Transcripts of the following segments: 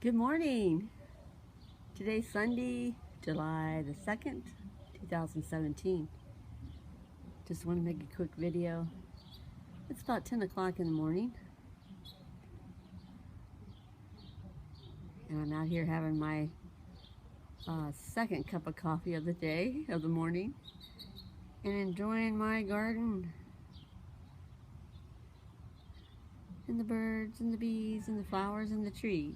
Good morning. Today's Sunday, July the 2nd, 2017. Just want to make a quick video. It's about 10 o'clock in the morning. And I'm out here having my second cup of coffee of the day, of the morning. And enjoying my garden. And the birds and the bees and the flowers and the trees.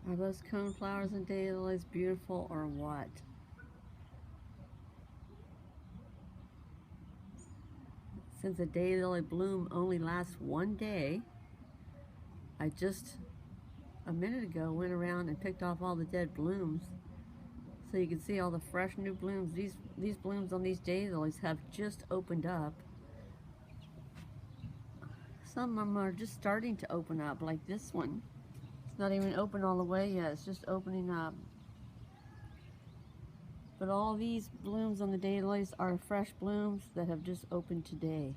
Are those coneflowers and daylilies beautiful or what? Since a daylily bloom only lasts one day, I just a minute ago went around and picked off all the dead blooms so you can see all the fresh new blooms. These blooms on these daylilies have just opened up. Some of them are just starting to open up, like this one. It's not even open all the way yet, it's just opening up. But all these blooms on the daylilies are fresh blooms that have just opened today.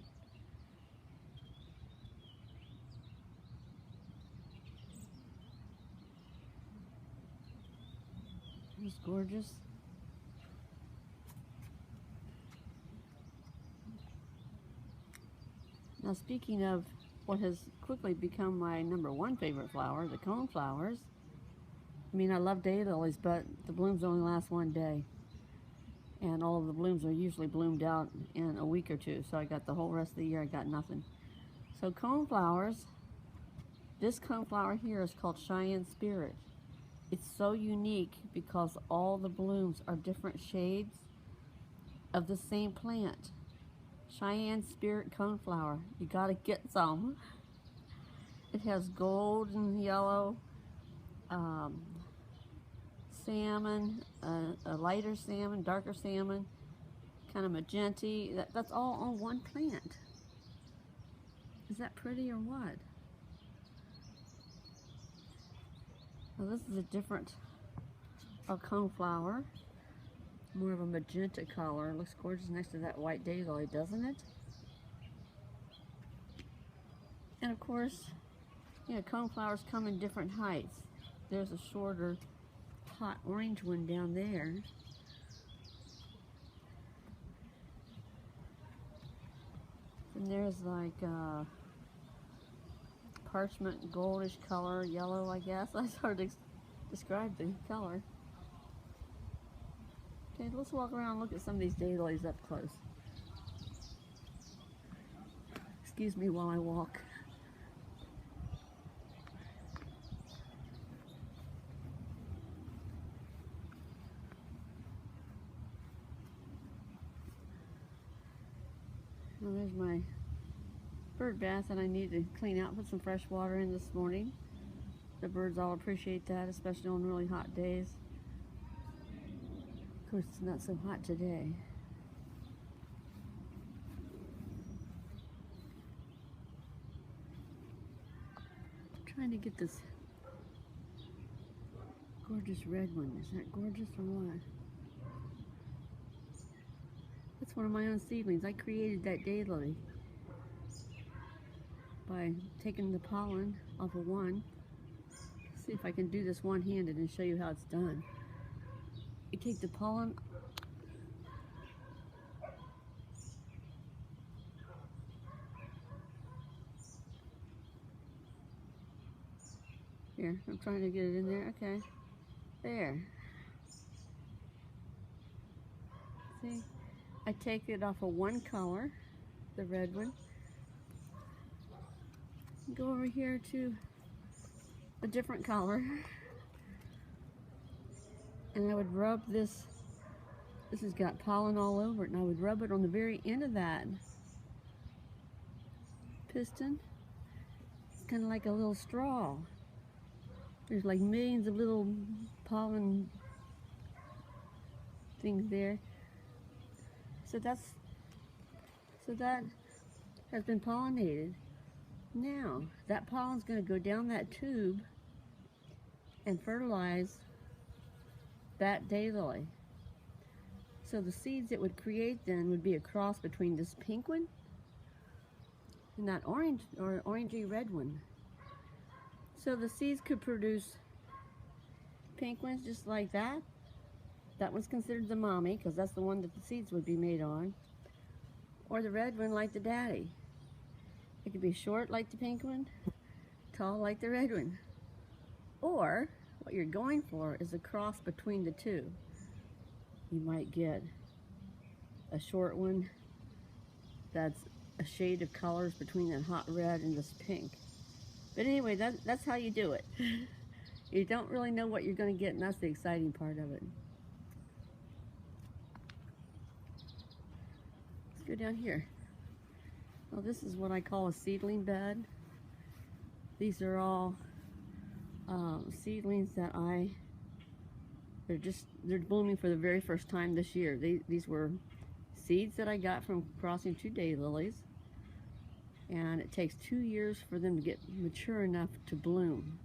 It's gorgeous. Now, speaking of what has quickly become my #1 favorite flower, the coneflowers. I mean, I love daylilies, but the blooms only last one day. And all of the blooms are usually bloomed out in a week or two, so I got the whole rest of the year, I got nothing. So coneflowers, this coneflower here is called Cheyenne Spirit. It's so unique because all the blooms are different shades of the same plant. Cheyenne Spirit coneflower. You gotta get some. It has gold and yellow, salmon, a lighter salmon, darker salmon, kind of magenta. That's all on one plant. Is that pretty or what? Well, this is a different coneflower. More of a magenta color. It looks gorgeous next to that white daylily, doesn't it? And of course, you know, coneflowers come in different heights. There's a shorter, hot orange one down there. And there's like parchment goldish color, yellow, I guess. That's hard to describe the color. Okay, let's walk around and look at some of these daylilies up close. Excuse me while I walk. Well, there's my bird bath that I need to clean out, put some fresh water in this morning. The birds all appreciate that, especially on really hot days. Of course, it's not so hot today. I'm trying to get this gorgeous red one. Is that gorgeous or what? That's one of my own seedlings. I created that daylily by taking the pollen off of one. See if I can do this one-handed and show you how it's done. You take the pollen here. I'm trying to get it in there. Okay, there. See, I take it off of one color, the red one. Go over here to a different color, and I would rub this. This has got pollen all over it, and I would rub it on the very end of that piston. It's kind of like a little straw. There's like millions of little pollen things there. So that has been pollinated. Now, that pollen's going to go down that tube and fertilize that daylily. So the seeds it would create then would be a cross between this pink one and that orange or orangey red one. So the seeds could produce pink ones just like that. That one's considered the mommy because that's the one that the seeds would be made on. Or the red one like the daddy. It could be short like the pink one, tall like the red one. Or what you're going for is a cross between the two. You might get a short one that's a shade of colors between that hot red and this pink. But anyway, that's how you do it. You don't really know what you're going to get, and that's the exciting part of it. Let's go down here. Well, this is what I call a seedling bed. These are all seedlings that they're blooming for the very first time this year. These were seeds that I got from crossing 2 daylilies, and it takes 2 years for them to get mature enough to bloom.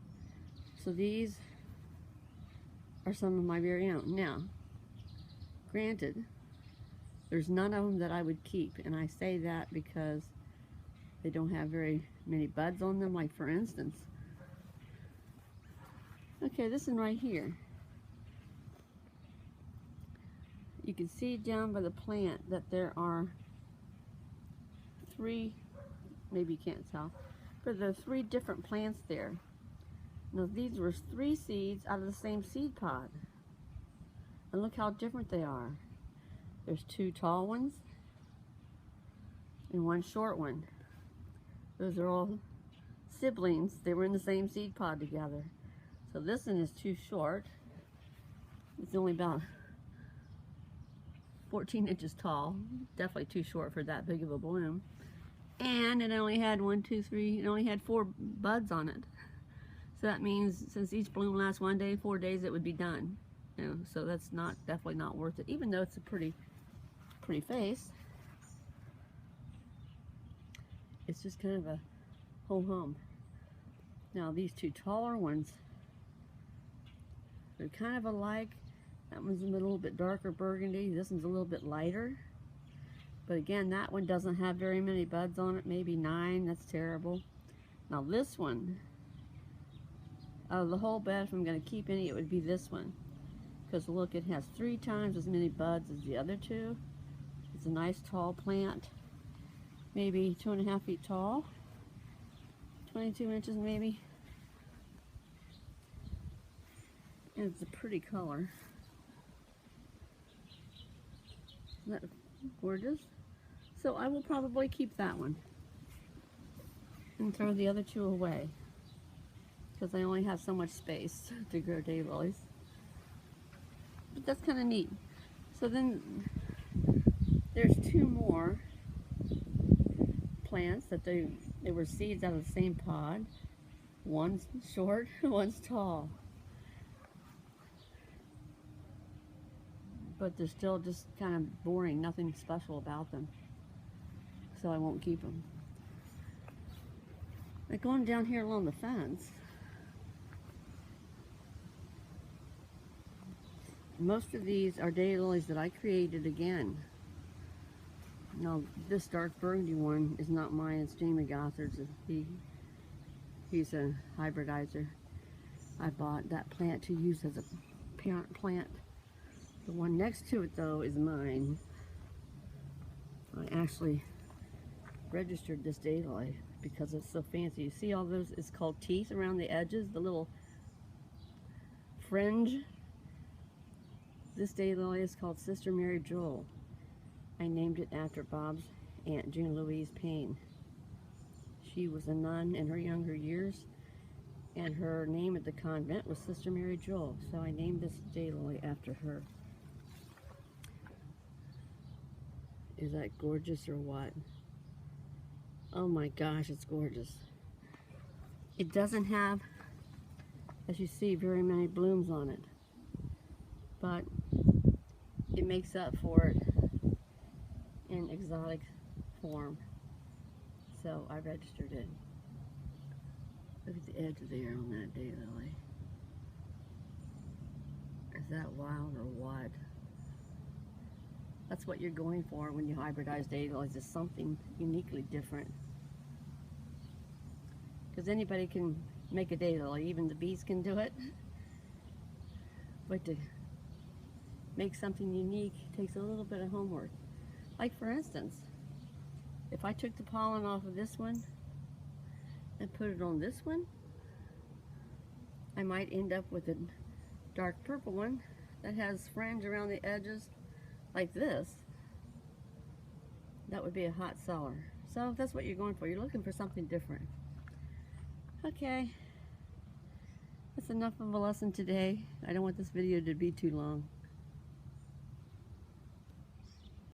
So these are some of my very own. Now, granted, there's none of them that I would keep, and I say that because they don't have very many buds on them, like for instance. Okay, this one right here. You can see down by the plant that there are 3, maybe you can't tell, but there are 3 different plants there. Now these were 3 seeds out of the same seed pod. And look how different they are. There's 2 tall ones and 1 short one. Those are all siblings. They were in the same seed pod together. So this one is too short. It's only about 14 inches tall. Definitely too short for that big of a bloom. And it only had 1, 2, 3, it only had 4 buds on it. So that means since each bloom lasts 1 day, 4 days it would be done. You know, so that's definitely not worth it, even though it's a pretty face. It's just kind of a ho-hum. Now these 2 taller ones, they're kind of alike. That one's a little bit darker burgundy. This one's a little bit lighter. But again, that one doesn't have very many buds on it, maybe 9. That's terrible. Now this one, out of the whole bed, if I'm going to keep any, it would be this one. Because look, it has 3 times as many buds as the other 2. It's a nice tall plant, maybe 2.5 feet tall, 22 inches maybe. And it's a pretty color. Isn't that gorgeous? So I will probably keep that one and throw the other 2 away because I only have so much space to grow daylilies. But that's kind of neat. So then there's 2 more plants that they were seeds out of the same pod. One's short, one's tall. But they're still just kind of boring, nothing special about them. So I won't keep them. Like going down here along the fence, most of these are daylilies that I created again. Now this dark burgundy one is not mine, it's Jamie Gothard's. He's a hybridizer. I bought that plant to use as a parent plant. The one next to it though is mine. I actually registered this daylily because it's so fancy. You see all those, it's called teeth around the edges, the little fringe. This daylily is called Sister Mary Joel. I named it after Bob's Aunt June Louise Payne. She was a nun in her younger years, and her name at the convent was Sister Mary Joel, so I named this daylily after her. Is that gorgeous or what? Oh my gosh, it's gorgeous. It doesn't have, as you see, very many blooms on it, but it makes up for it in exotic form. So I registered it. Look at the edge there on that daylily. Is that wild or what? That's what you're going for when you hybridize daylilies, is something uniquely different. Because anybody can make a daylily, even the bees can do it. But to make something unique takes a little bit of homework. Like for instance, if I took the pollen off of this one and put it on this one, I might end up with a dark purple one that has fringe around the edges like this. That would be a hot seller. So if that's what you're going for, you're looking for something different. Okay, that's enough of a lesson today. I don't want this video to be too long.